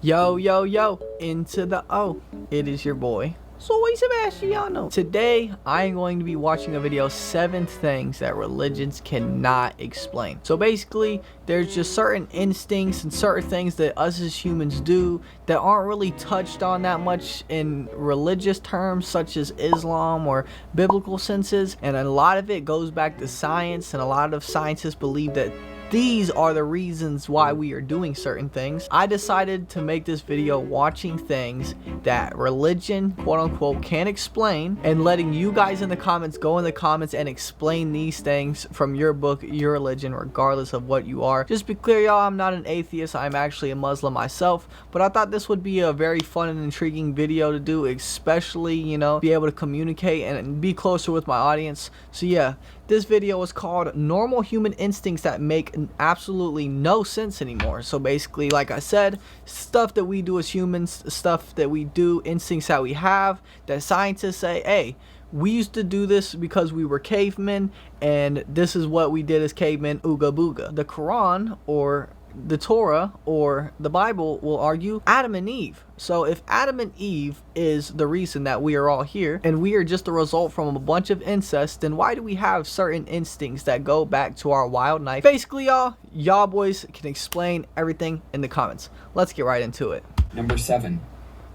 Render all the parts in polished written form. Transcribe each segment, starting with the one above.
Yo, yo, yo, into the O. It is your boy, Soy Sebastiano. Today, I am going to be watching a video, 7 things that religions cannot explain. So basically, there's just certain instincts and certain things that us as humans do that aren't really touched on that much in religious terms, such as Islam or biblical senses. And a lot of it goes back to science, and a lot of scientists believe that these are the reasons why we are doing certain things. I decided to make this video watching things that religion, quote unquote, can't explain, and letting you guys in the comments go in the comments and explain these things from your book, your religion, regardless of what you are. Just be clear, y'all, I'm not an atheist. I'm actually a Muslim myself, but I thought this would be a very fun and intriguing video to do, especially, you know, be able to communicate and be closer with my audience. So yeah, this video is called Normal Human Instincts That Make Absolutely No Sense Anymore. So basically, like I said, stuff that we do as humans, stuff that we do, instincts that we have, that scientists say, hey, we used to do this because we were cavemen, and this is what we did as cavemen, ooga booga. The Quran, or the Torah, or the Bible, will argue Adam and Eve. So if Adam and Eve is the reason that we are all here, and we are just a result from a bunch of incest, then why do we have certain instincts that go back to our wild knife? Basically, y'all boys can explain everything in the comments. Let's get right into it. Number 7.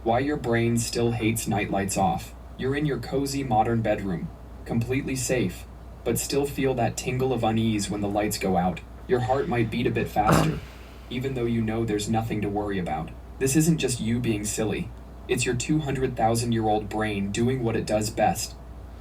Why your brain still hates night lights off. You're in your cozy modern bedroom, completely safe, but still feel that tingle of unease when the lights go out. Your heart might beat a bit faster, even though you know there's nothing to worry about. This isn't just you being silly. It's your 200,000-year-old brain doing what it does best,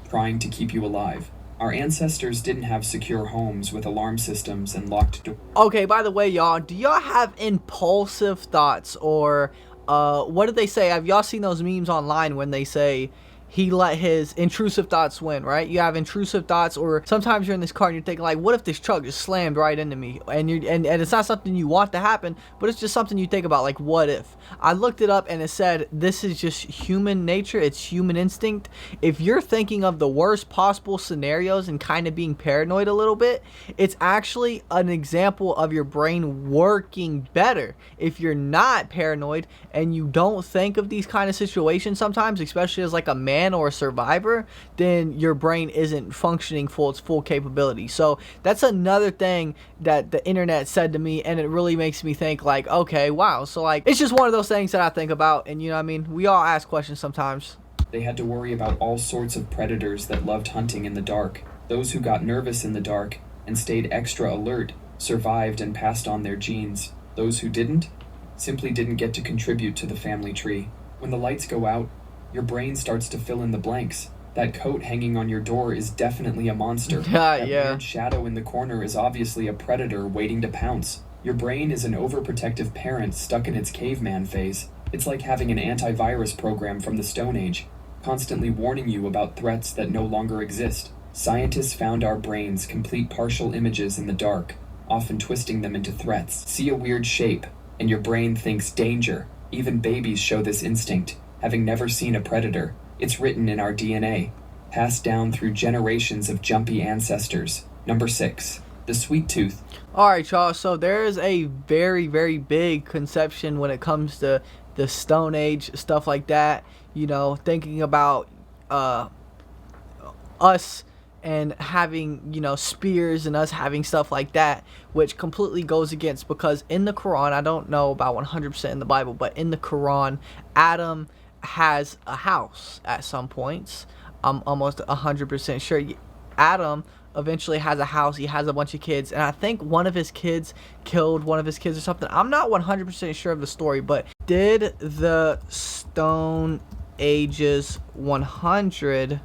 trying to keep you alive. Our ancestors didn't have secure homes with alarm systems and locked doors. Okay, by the way, y'all, do y'all have impulsive thoughts, or what did they say? Have y'all seen those memes online when they say he let his intrusive thoughts win, right? You have intrusive thoughts, or sometimes you're in this car and you're thinking like, what if this truck just slammed right into me? And it's not something you want to happen, but it's just something you think about, like, what if? I looked it up and it said this is just human nature, it's human instinct. If you're thinking of the worst possible scenarios and kind of being paranoid a little bit, it's actually an example of your brain working better. If you're not paranoid and you don't think of these kind of situations sometimes, especially as like a man or a survivor, then your brain isn't functioning full its full capability. So that's another thing that the internet said to me, and it really makes me think like, okay, wow. So like, it's just one of those things that I think about, and you know what I mean, we all ask questions sometimes. They had to worry about all sorts of predators that loved hunting in the dark. Those who got nervous in the dark and stayed extra alert survived and passed on their genes. Those who didn't simply didn't get to contribute to the family tree. When the lights go out, your brain starts to fill in the blanks. That coat hanging on your door is definitely a monster. That weird shadow in the corner is obviously a predator waiting to pounce. Your brain is an overprotective parent stuck in its caveman phase. It's like having an antivirus program from the Stone Age, constantly warning you about threats that no longer exist. Scientists found our brains complete partial images in the dark, often twisting them into threats. See a weird shape, and your brain thinks danger. Even babies show this instinct, having never seen a predator. It's written in our DNA, passed down through generations of jumpy ancestors. Number 6. The sweet tooth. Alright, y'all, so there is a very, very big conception when it comes to the Stone Age, stuff like that. You know, thinking about us and having, you know, spears, and us having stuff like that, which completely goes against, because in the Quran, I don't know about 100% in the Bible, but in the Quran, Adam has a house at some points. I'm almost 100% sure Adam eventually has a house. He has a bunch of kids, and I think one of his kids killed one of his kids or something. I'm not 100% sure of the story, but did the Stone Ages 100%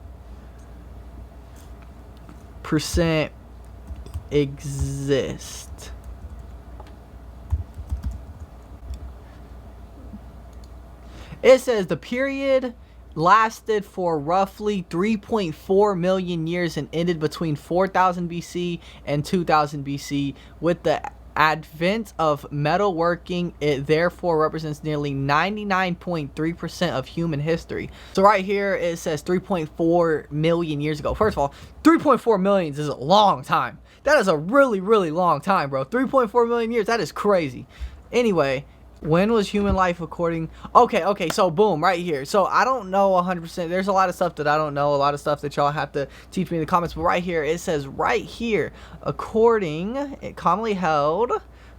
exist? It says the period lasted for roughly 3.4 million years and ended between 4000 BC and 2000 BC. With the advent of metalworking, it therefore represents nearly 99.3% of human history. So right here it says 3.4 million years ago. First of all, 3.4 million is a long time. That is a really, really long time, bro. 3.4 million years, that is crazy. Anyway, When was human life according... Okay, so boom, right here. So I don't know 100%. There's a lot of stuff that I don't know. A lot of stuff that y'all have to teach me in the comments. But right here, it says right here, according, commonly held,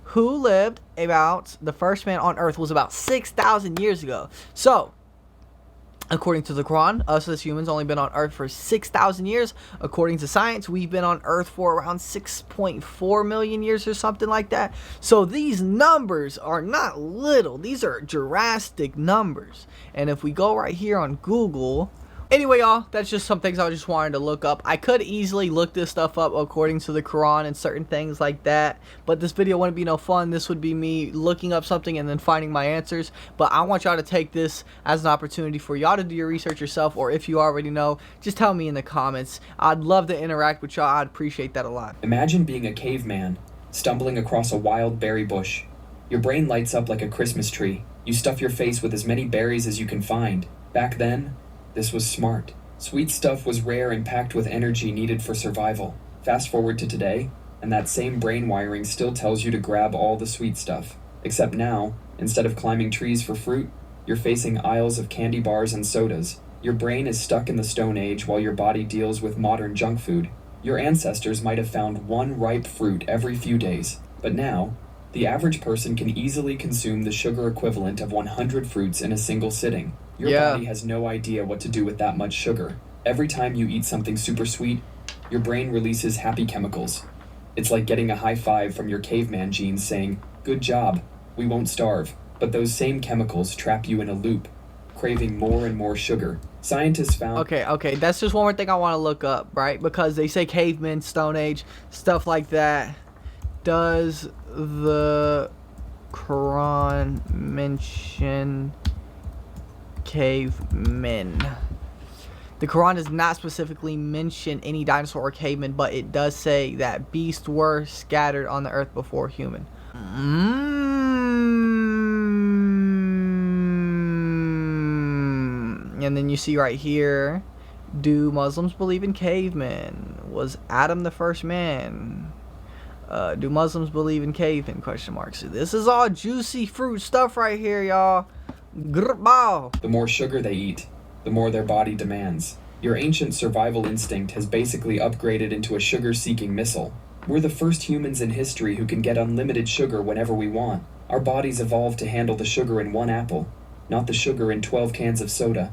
who lived about, the first man on earth was about 6,000 years ago. So... according to the Quran, us as humans only been on Earth for 6,000 years. According to science, we've been on Earth for around 6.4 million years or something like that. So these numbers are not little. These are drastic numbers. And if we go right here on Google... Anyway, y'all, that's just some things I just wanted to look up. I could easily look this stuff up according to the Quran and certain things like that, but this video wouldn't be no fun. This would be me looking up something and then finding my answers. But I want y'all to take this as an opportunity for y'all to do your research yourself, or if you already know, just tell me in the comments. I'd love to interact with y'all. I'd appreciate that a lot. Imagine being a caveman, stumbling across a wild berry bush. Your brain lights up like a Christmas tree. You stuff your face with as many berries as you can find. Back then, this was smart. Sweet stuff was rare and packed with energy needed for survival. Fast forward to today, and that same brain wiring still tells you to grab all the sweet stuff. Except now, instead of climbing trees for fruit, you're facing aisles of candy bars and sodas. Your brain is stuck in the Stone Age while your body deals with modern junk food. Your ancestors might have found one ripe fruit every few days, but now, the average person can easily consume the sugar equivalent of 100 fruits in a single sitting. Your body has no idea what to do with that much sugar. Every time you eat something super sweet, your brain releases happy chemicals. It's like getting a high five from your caveman genes saying, "Good job, we won't starve." But those same chemicals trap you in a loop, craving more and more sugar. Scientists found... Okay, that's just one more thing I want to look up, right? Because they say cavemen, Stone Age, stuff like that. Does the Quran mention cavemen? The Quran does not specifically mention any dinosaur or cavemen, but it does say that beasts were scattered on the earth before human. And then you see right here, do Muslims believe in cavemen? Was Adam the first man? Do Muslims believe in cavemen? Question marks. So this is all juicy fruit stuff right here, y'all. The more sugar they eat, the more their body demands. Your ancient survival instinct has basically upgraded into a sugar-seeking missile. We're the first humans in history who can get unlimited sugar whenever we want. Our bodies evolved to handle the sugar in one apple, not the sugar in 12 cans of soda.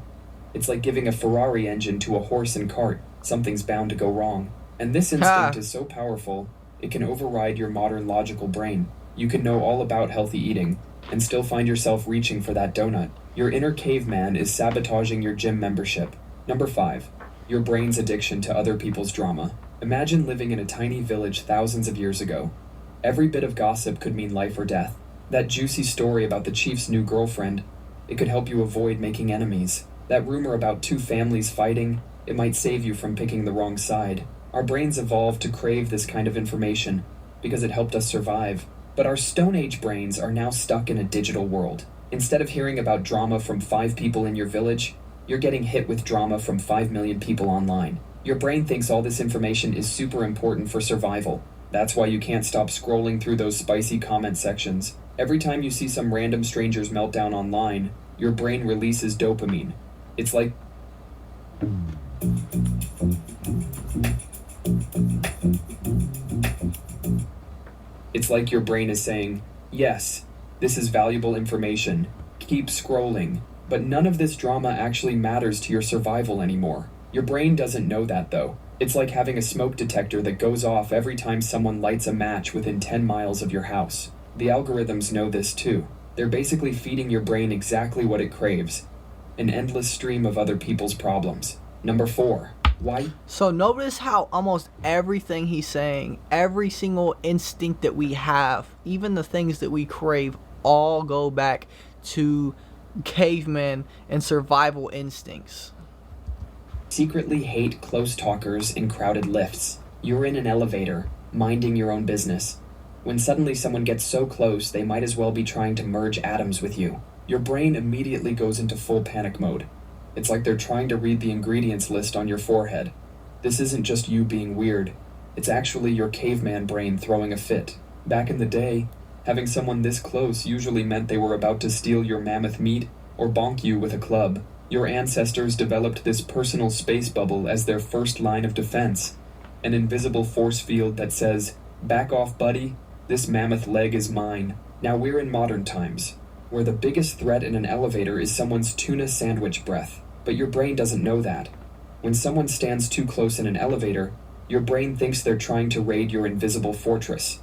It's like giving a Ferrari engine to a horse and cart. Something's bound to go wrong. And this instinct is so powerful, it can override your modern logical brain. You can know all about healthy eating, and still find yourself reaching for that donut. Your inner caveman is sabotaging your gym membership. Number 5. Your brain's addiction to other people's drama. Imagine living in a tiny village thousands of years ago. Every bit of gossip could mean life or death. That juicy story about the chief's new girlfriend, it could help you avoid making enemies. That rumor about two families fighting, it might save you from picking the wrong side. Our brains evolved to crave this kind of information because it helped us survive. But our Stone Age brains are now stuck in a digital world. Instead of hearing about drama from 5 people in your village, you're getting hit with drama from 5 million people online. Your brain thinks all this information is super important for survival. That's why you can't stop scrolling through those spicy comment sections. Every time you see some random stranger's meltdown online, your brain releases dopamine. It's like... It's like your brain is saying, "Yes, this is valuable information. Keep scrolling." But none of this drama actually matters to your survival anymore. Your brain doesn't know that, though. It's like having a smoke detector that goes off every time someone lights a match within 10 miles of your house. The algorithms know this too. They're basically feeding your brain exactly what it craves. An endless stream of other people's problems. Number 4. Why? So notice how almost everything he's saying, every single instinct that we have, even the things that we crave, all go back to cavemen and survival instincts. Secretly hate close talkers in crowded lifts. You're in an elevator, minding your own business. When suddenly someone gets so close, they might as well be trying to merge atoms with you. Your brain immediately goes into full panic mode. It's like they're trying to read the ingredients list on your forehead. This isn't just you being weird. It's actually your caveman brain throwing a fit. Back in the day, Having someone this close usually meant they were about to steal your mammoth meat or bonk you with a club. Your ancestors developed this personal space bubble as their first line of defense, an invisible force field that says, "Back off, buddy, this mammoth leg is mine." Now we're in modern times, where the biggest threat in an elevator is someone's tuna sandwich breath. But your brain doesn't know that. When someone stands too close in an elevator, your brain thinks they're trying to raid your invisible fortress.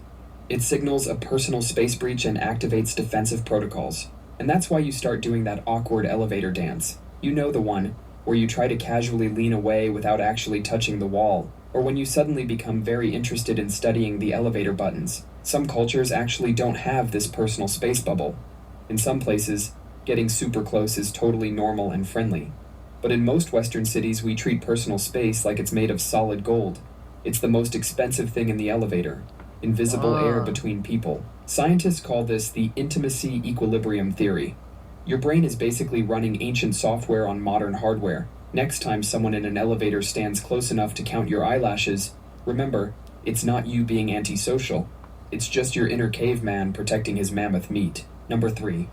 It signals a personal space breach and activates defensive protocols. And that's why you start doing that awkward elevator dance. You know the one, where you try to casually lean away without actually touching the wall, or when you suddenly become very interested in studying the elevator buttons. Some cultures actually don't have this personal space bubble. In some places, getting super close is totally normal and friendly. But in most Western cities, we treat personal space like it's made of solid gold. It's the most expensive thing in the elevator. Invisible air between people. Scientists call this the intimacy equilibrium theory. Your brain is basically running ancient software on modern hardware. Next time someone in an elevator stands close enough to count your eyelashes, remember, it's not you being antisocial. It's just your inner caveman protecting his mammoth meat. Number 3.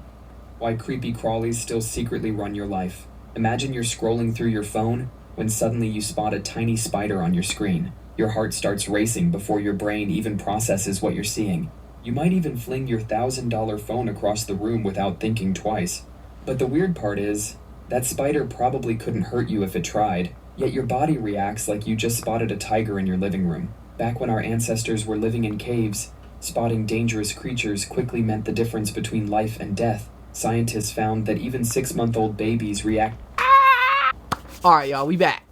Why creepy crawlies still secretly run your life. Imagine you're scrolling through your phone when suddenly you spot a tiny spider on your screen. Your heart starts racing before your brain even processes what you're seeing. You might even fling your $1,000 phone across the room without thinking twice. But the weird part is, that spider probably couldn't hurt you if it tried, yet your body reacts like you just spotted a tiger in your living room. Back when our ancestors were living in caves, spotting dangerous creatures quickly meant the difference between life and death. Scientists found that even 6-month-old babies react. Alright, y'all, we back.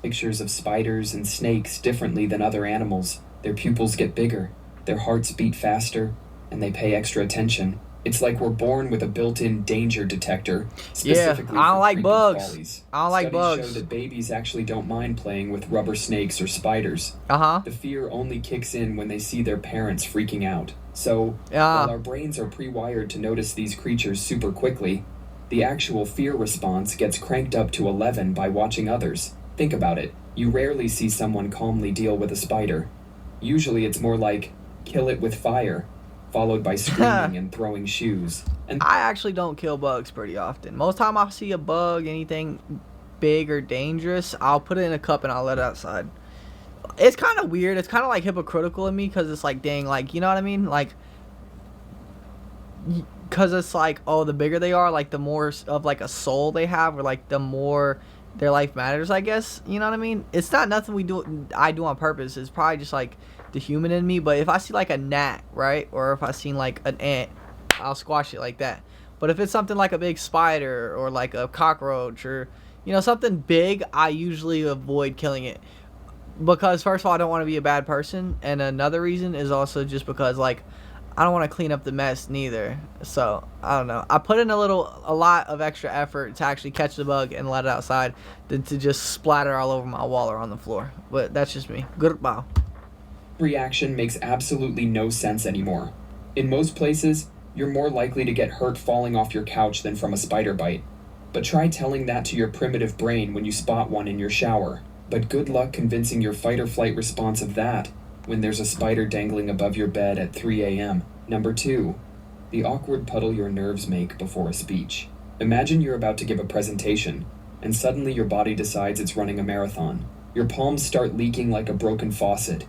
Pictures of spiders and snakes differently than other animals. Their pupils get bigger, their hearts beat faster, and they pay extra attention. It's like we're born with a built-in danger detector, specifically I don't for like creepy bugs. crawlies. I don't like bugs. Studies show that babies actually don't mind playing with rubber snakes or spiders. The fear only kicks in when they see their parents freaking out. So, while our brains are pre-wired to notice these creatures super quickly, the actual fear response gets cranked up to 11 by watching others. Think about it. You rarely see someone calmly deal with a spider. Usually it's more like, kill it with fire, followed by screaming and throwing shoes. And I actually don't kill bugs pretty often. Most time I see a bug, anything big or dangerous, I'll put it in a cup and I'll let it outside. It's kind of weird. It's kind of like hypocritical in me because it's like, dang, like, you know what I mean? Like, because it's like, oh, the bigger they are, like, the more of, like, a soul they have, or, like, the more their life matters, I guess. You know what I mean? It's not nothing I do on purpose. It's probably just, like, the human in me. But if I see, like, a gnat, right, or if I see, like, an ant, I'll squash it like that. But if it's something like a big spider or, like, a cockroach or, you know, something big, I usually avoid killing it. Because, first of all, I don't want to be a bad person. And another reason is also just because, like, I don't want to clean up the mess neither. So, I don't know. I put in a lot of extra effort to actually catch the bug and let it outside than to just splatter all over my wall or on the floor. But that's just me. Goodbye. reaction makes absolutely no sense anymore. In most places, you're more likely to get hurt falling off your couch than from a spider bite. But try telling that to your primitive brain when you spot one in your shower. But good luck convincing your fight or flight response of that when there's a spider dangling above your bed at 3 a.m. Number 2. The awkward puddle your nerves make before a speech. Imagine you're about to give a presentation, and suddenly your body decides it's running a marathon. Your palms start leaking like a broken faucet.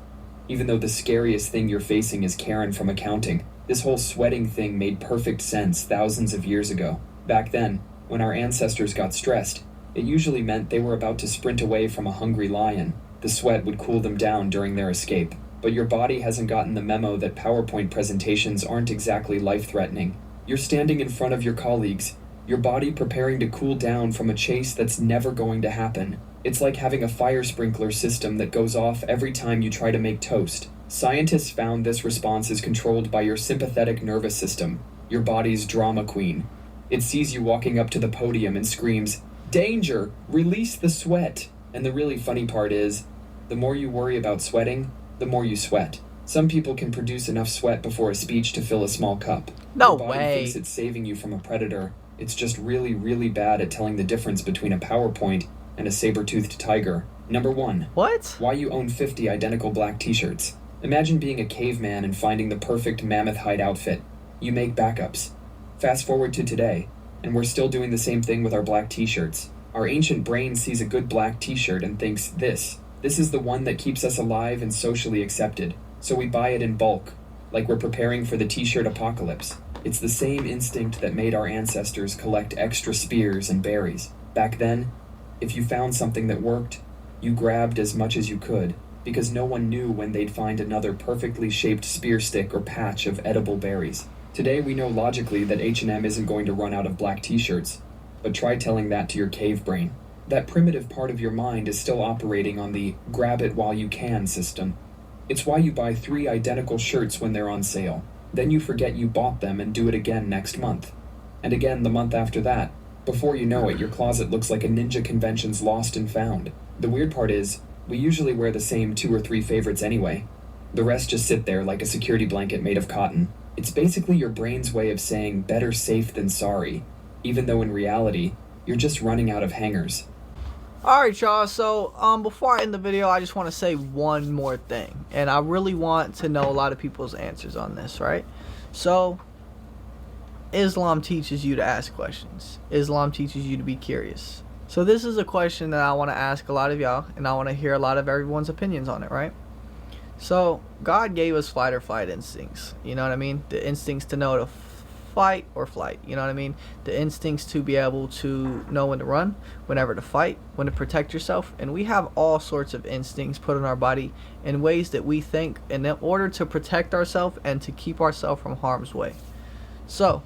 Even though the scariest thing you're facing is Karen from accounting, this whole sweating thing made perfect sense thousands of years ago. Back then, when our ancestors got stressed, it usually meant they were about to sprint away from a hungry lion. The sweat would cool them down during their escape. But your body hasn't gotten the memo that PowerPoint presentations aren't exactly life-threatening. You're standing in front of your colleagues, your body preparing to cool down from a chase that's never going to happen. It's like having a fire sprinkler system that goes off every time you try to make toast. Scientists found this response is controlled by your sympathetic nervous system, your body's drama queen. It sees you walking up to the podium and screams, "Danger! Release the sweat!" And the really funny part is, the more you worry about sweating, the more you sweat. Some people can produce enough sweat before a speech to fill a small cup. No Your body way. thinks it's saving you from a predator. It's just really, really bad at telling the difference between a PowerPoint and a saber-toothed tiger. Number 1. What? Why you own 50 identical black t-shirts. Imagine being a caveman and finding the perfect mammoth hide outfit. You make backups. Fast forward to today, and we're still doing the same thing with our black t-shirts. Our ancient brain sees a good black t-shirt and thinks, this is the one that keeps us alive and socially accepted. So we buy it in bulk, like we're preparing for the t-shirt apocalypse. It's the same instinct that made our ancestors collect extra spears and berries. Back then, if you found something that worked, you grabbed as much as you could, because no one knew when they'd find another perfectly shaped spear stick or patch of edible berries. Today we know logically that H&M isn't going to run out of black t-shirts, but try telling that to your cave brain. That primitive part of your mind is still operating on the grab it while you can system. It's why you buy 3 identical shirts when they're on sale. Then you forget you bought them and do it again next month. And again the month after that. Before you know it, your closet looks like a ninja convention's lost and found. The weird part is, we usually wear the same 2 or 3 favorites anyway. The rest just sit there like a security blanket made of cotton. It's basically your brain's way of saying better safe than sorry, even though in reality, you're just running out of hangers. Alright y'all, so before I end the video, I just want to say one more thing. And I really want to know a lot of people's answers on this, right? So, Islam teaches you to ask questions. Islam teaches you to be curious. So this is a question that I want to ask a lot of y'all, and I want to hear a lot of everyone's opinions on it, right? So, God gave us fight or flight instincts, you know what I mean? The instincts to know to fight or flight, you know what I mean? The instincts to be able to know when to run, whenever to fight, when to protect yourself. And we have all sorts of instincts put in our body in ways that we think in order to protect ourselves and to keep ourselves from harm's way. So,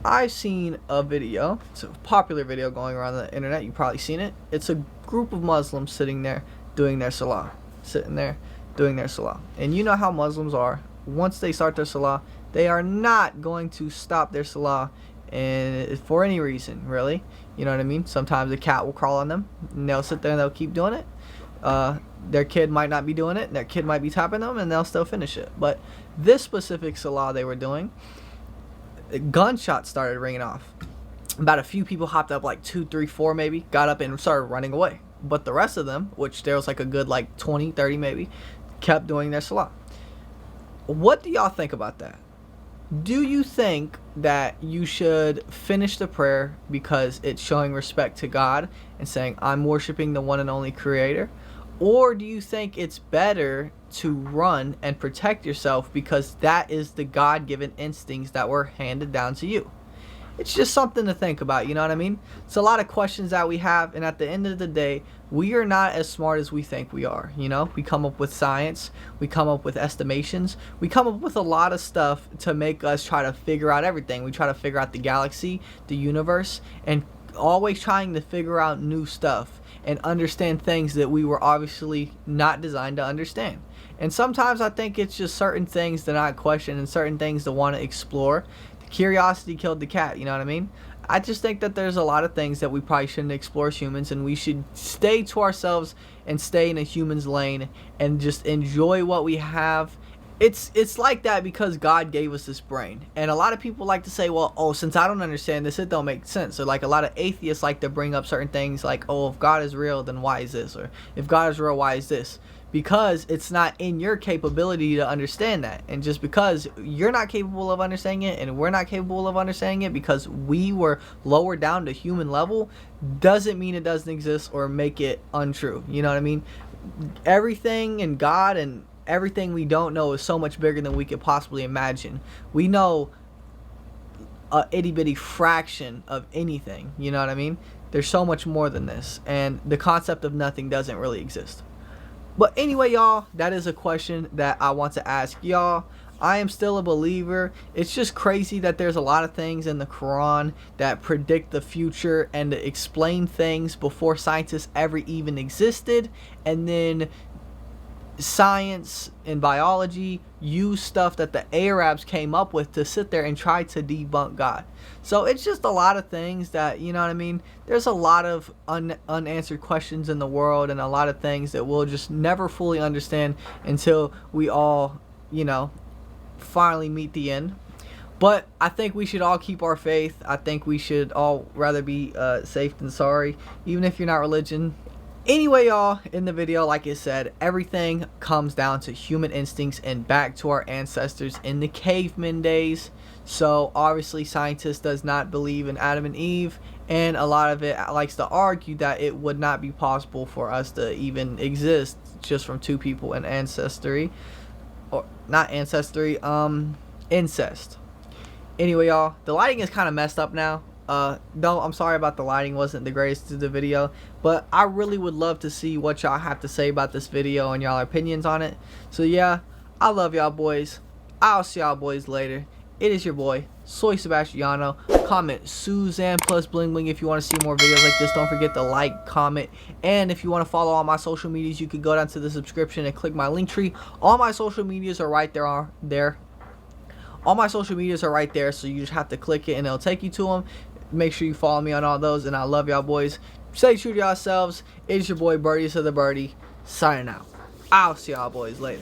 I've seen a video, it's a popular video going around the internet, you've probably seen it. It's a group of Muslims sitting there doing their salah. Sitting there doing their salah. And you know how Muslims are. Once they start their salah, they are not going to stop their salah and for any reason, really. You know what I mean? Sometimes a cat will crawl on them, and they'll sit there and they'll keep doing it. Their kid might not be doing it, and their kid might be tapping them, and they'll still finish it. But this specific salah they were doing, gunshots started ringing off. About a few people hopped up, like 2, 3, 4 maybe, got up and started running away. But the rest of them, which there was like a good like 20, 30 maybe, kept doing their salah. What do y'all think about that? Do you think that you should finish the prayer because it's showing respect to God and saying, I'm worshiping the one and only creator? Or do you think it's better to run and protect yourself because that is the God-given instincts that were handed down to you? It's just something to think about, you know what I mean? It's a lot of questions that we have, and at the end of the day, we are not as smart as we think we are, you know? We come up with science, we come up with estimations, we come up with a lot of stuff to make us try to figure out everything. We try to figure out the galaxy, the universe, and always trying to figure out new stuff and understand things that we were obviously not designed to understand. And sometimes I think it's just certain things to not question and certain things to want to explore. Curiosity killed the cat, you know what I mean? I just think that there's a lot of things that we probably shouldn't explore as humans, and we should stay to ourselves and stay in a human's lane and just enjoy what we have. It's like that because God gave us this brain. And a lot of people like to say, well, oh, since I don't understand this, it don't make sense. Or like a lot of atheists like to bring up certain things like, oh, if God is real, then why is this? Or if God is real, why is this? Because it's not in your capability to understand that. And just because you're not capable of understanding it and we're not capable of understanding it because we were lowered down to human level doesn't mean it doesn't exist or make it untrue. You know what I mean? Everything in God and everything we don't know is so much bigger than we could possibly imagine. We know a itty bitty fraction of anything. You know what I mean? There's so much more than this. And the concept of nothing doesn't really exist. But anyway, y'all, that is a question that I want to ask y'all. I am still a believer. It's just crazy that there's a lot of things in the Quran that predict the future and explain things before scientists ever even existed. And then science and biology use stuff that the Arabs came up with to sit there and try to debunk God. So it's just a lot of things that, you know what I mean? There's a lot of unanswered questions in the world and a lot of things that we'll just never fully understand until we all, you know, finally meet the end. But I think we should all keep our faith. I think we should all rather be safe than sorry. Even if you're not Anyway, y'all, in the video, like I said, everything comes down to human instincts and back to our ancestors in the caveman days. So obviously scientists does not believe in Adam and Eve, and a lot of it likes to argue that it would not be possible for us to even exist just from two people in ancestry, or not ancestry, incest. Anyway, y'all, the lighting is kind of messed up now. No, I'm sorry about the lighting, wasn't the greatest of the video, but I really would love to see what y'all have to say about this video and y'all opinions on it. So yeah, I love y'all boys. I'll see y'all boys later. It is your boy, Soy Sebastiano. Comment Suzanne plus bling bling if you want to see more videos like this. Don't forget to like, comment, and if you want to follow all my social medias, you can go down to the subscription and click my link tree. All my social medias are right there. All my social medias are right there, so you just have to click it and it'll take you to them. Make sure you follow me on all those, and I love y'all boys. Stay true to yourselves. It's your boy Birdie to the Birdie, signing out. I'll see y'all boys later.